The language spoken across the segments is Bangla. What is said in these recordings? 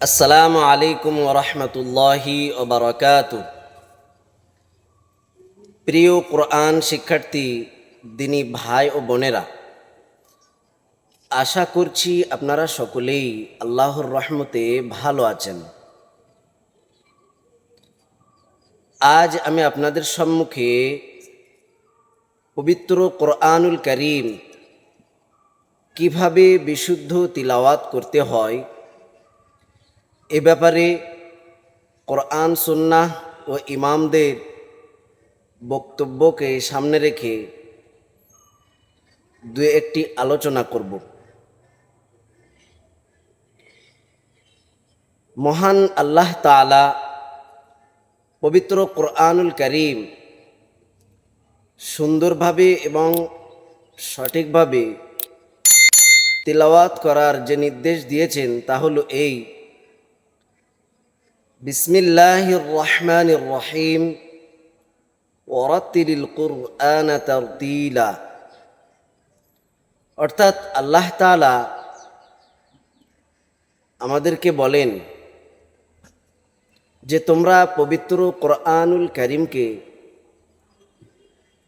আসসালামু আলাইকুম ওরহমতুল্লাহি ওবরাকাতু। প্রিয় কোরআন শিক্ষার্থী দিনী ভাই ও বোনেরা, আশা করছি আপনারা সকলেই আল্লাহর রহমতে ভালো আছেন। আজ আমি আপনাদের সম্মুখে পবিত্র কোরআনুল কারীম কিভাবে বিশুদ্ধ তিলাওয়াত করতে হয় এ ব্যাপারে কোরআন সুন্নাহ ও ইমামদের বক্তব্যকে সামনে রেখে দু একটি আলোচনা করব। মহান আল্লাহ তাআলা পবিত্র কোরআনুল কারীম সুন্দরভাবে এবং সঠিকভাবে তিলাওয়াত করার যে নির্দেশ দিয়েছেন তা হলো এই: বিসমিল্লাহির রহমানির রহিম ওয়ারাত্তিলিল কুরআনা তারতিলা। অর্থাৎ আল্লাহ তাআলা আমাদেরকে বলেন যে তোমরা পবিত্র কোরআনুল কারীমকে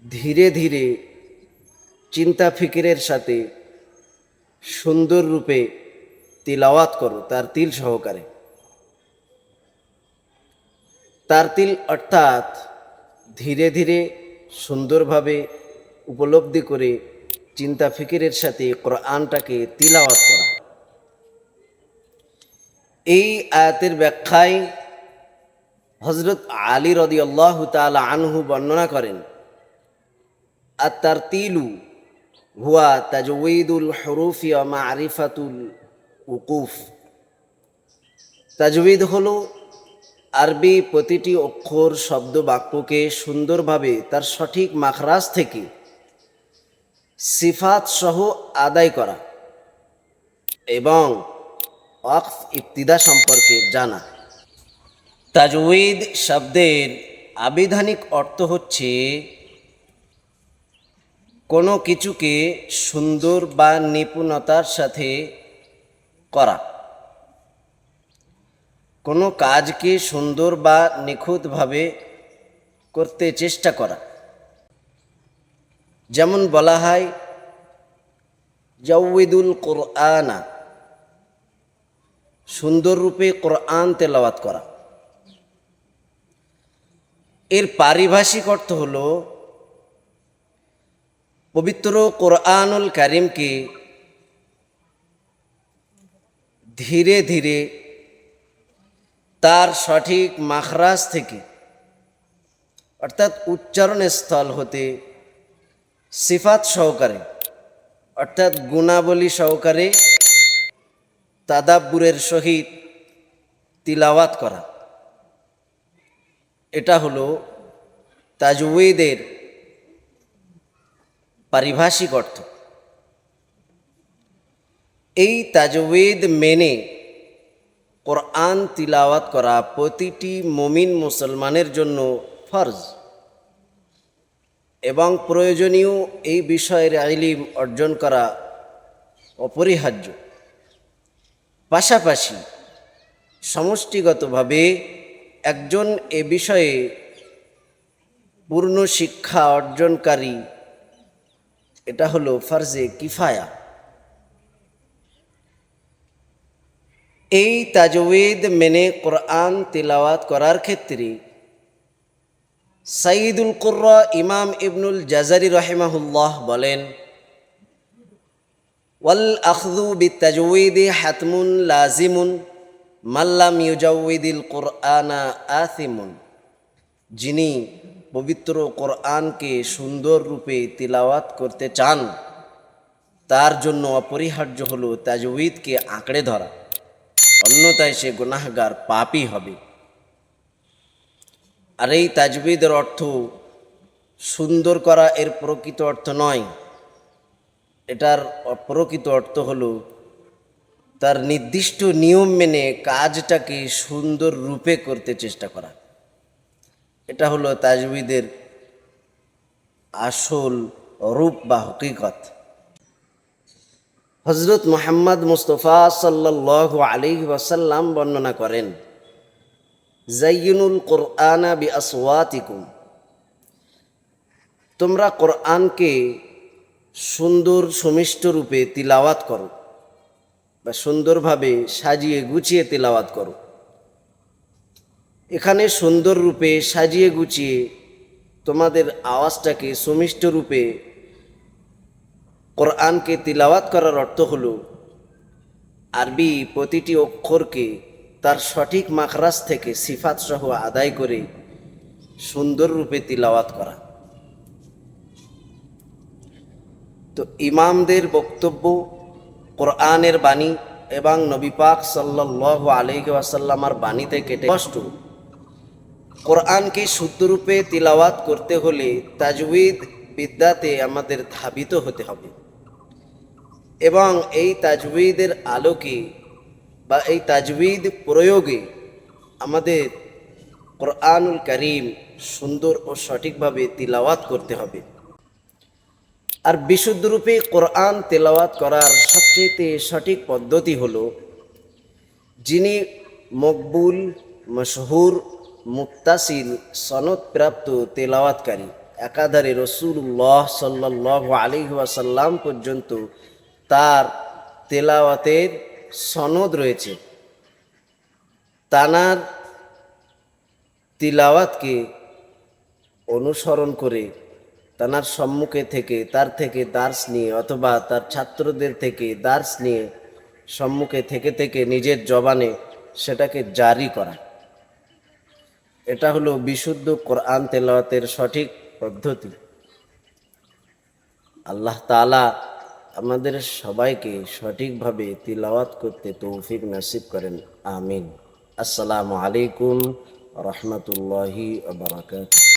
ধীরে ধীরে চিন্তা ফিকিরের সাথে সুন্দর রূপে তিলাওয়াত করো, তার তিল সহকারে। তার তিল অর্থাৎ ধীরে ধীরে সুন্দরভাবে উপলব্ধি করে চিন্তা ফিকিরের সাথে কোরআনটাকে তিলাওয়াত করা। এই আয়াতের ব্যাখ্যায় হযরত আলী রাদিয়াল্লাহু তাআলা আনহু বর্ণনা করেন, আত-তারতিলু হুয়া তাজউইদুল হুরুফি ওয়া মা'রিফাতুল উকুফ। তাজউইদ হলো আরবি প্রতিটি অক্ষর শব্দ বাক্যকে সুন্দরভাবে তার সঠিক মাখরাজ থেকে সিফাত সহ আদায় করা এবং ওয়াকফ ইবতিদা সম্পর্কে জানা। তাজউইদ শব্দের আবিধানিক অর্থ হচ্ছে কোনো কিছুকে সুন্দর বা নিপুণতার সাথে করা, কোনো কাজকে সুন্দর বা নিখুঁতভাবে করতে চেষ্টা করা। যেমন বলা হয় জাউইদুল কোরআনা, সুন্দর রূপে কোরআন তেলাওয়াত করা। এর পারিভাষিক অর্থ হলো পবিত্র কোরআনুল কারীমকে ধীরে ধীরে তার সঠিক মাখরাজ থেকে অর্থাৎ উচ্চারণ স্থল হতে সিফাত সহকারে অর্থাৎ গুণাবলী সহকারে তাদাব্বুরের সহিত তিলাওয়াত করা। এটা হলো তাজউইদের পারিভাষিক অর্থ। এই তাজউইদ মেনে কোরআন তিলাওয়াত করা প্রতিটি মুমিন মুসলমানের জন্য ফরজ এবং প্রয়োজনীয়। এই বিষয়ের ইলম অর্জন করা অপরিহার্য। পাশাপাশি সমষ্টিগতভাবে একজন এ বিষয়ে পূর্ণ শিক্ষা অর্জনকারী, এটা হলো ফরজে কিফায়া। এই তাজউইদ মেনে কোরআন তিলাওয়াত করার ক্ষেত্রে সাইয়্যিদুল কুররা ইমাম ইবনুল জাযারি রাহিমাহুল্লাহ বলেন, ওয়াল আখযু বিতাজউইদি হাতমুন লাজিমুন মান লাম ইউজাউইদিল কুরআনা আথিমুন। যিনি পবিত্র কোরআনকে সুন্দর রূপে তিলাওয়াত করতে চান তার জন্য অপরিহার্য হলো তাজউইদকে আঁকড়ে ধরা, অন্যথায় সে গুনাহগার পাপী হবে। আর এই তাজউইদের অর্থ সুন্দর করা এর প্রকৃত অর্থ নয়। এটার প্রকৃত অর্থ হলো তার নির্দিষ্ট নিয়ম মেনে কাজটাকে সুন্দর রূপে করতে চেষ্টা করা। এটা হলো তাজউইদের আসল রূপ বা হকিকত। হযরত মুহাম্মদ মুস্তাফা সাল্লাল্লাহু আলাইহি ওয়াসাল্লাম বর্ণনা করেন, জাইয়িনুল কুরআনা বিআসওয়াতিকুম, তোমরা কোরআনকে সুন্দর সুমিষ্ট রূপে তিলাওয়াত করো বা সুন্দরভাবে সাজিয়ে গুছিয়ে তিলাওয়াত করো। এখানে সুন্দর রূপে সাজিয়ে গুছিয়ে তোমাদের আওয়াজটাকে সুমিষ্ট রূপে কোরআনকে তিলাওয়াত করার অর্থ হলো আরবি প্রতিটি অক্ষরকে তার সঠিক মাখরাজ থেকে সিফাত সহ আদায় করে সুন্দর রূপে তিলাওয়াত করা। তো ইমামদের বক্তব্য, কোরআনের বাণী এবং নবী পাক সাল্লাল্লাহু আলাইহি ওয়াসাল্লামার বাণী থেকে স্পষ্ট, কোরআনকে শুদ্ধরূপে তিলাওয়াত করতে হলে তাজউইদ বিদ্যাতে আমাদের ধাবিত হতে হবে এবং এই তাজউইদের আলোকে বা এই তাজউইদ প্রয়োগে আমাদের কোরআনুল কারীম সুন্দর ও সঠিকভাবে তিলাওয়াত করতে হবে। আর বিশুদ্ধরূপে কোরআন তেলাওয়াত করার সবচেয়ে সঠিক পদ্ধতি হলো, যিনি মকবুল, মশহুর, মুত্তাসিল, সনদপ্রাপ্ত তেলাওয়াতকারী, একাধারে রাসূলুল্লাহ সাল্লাল্লাহু আলাইহি ওয়াসাল্লাম পর্যন্ত তার তেলাওয়াতের সনদ রয়েছে, তানার তিলাওয়াতকে অনুসরণ করে তানার সম্মুখে থেকে তার থেকে দার্স নিয়ে অথবা তার ছাত্রদের থেকে দার্স নিয়ে সম্মুখে থেকে নিজের জবানে সেটাকে জারি করা, এটা হলো বিশুদ্ধ কোরআন তেলাওয়াতের সঠিক পদ্ধতি। আল্লাহ তাআলা আমাদের সবাইকে সঠিকভাবে তিলাওয়াত করতে তৌফিক নসিব করেন, আমিন। আসসালামু আলাইকুম ওয়া রাহমাতুল্লাহি ওয়া বারাকাতুহু।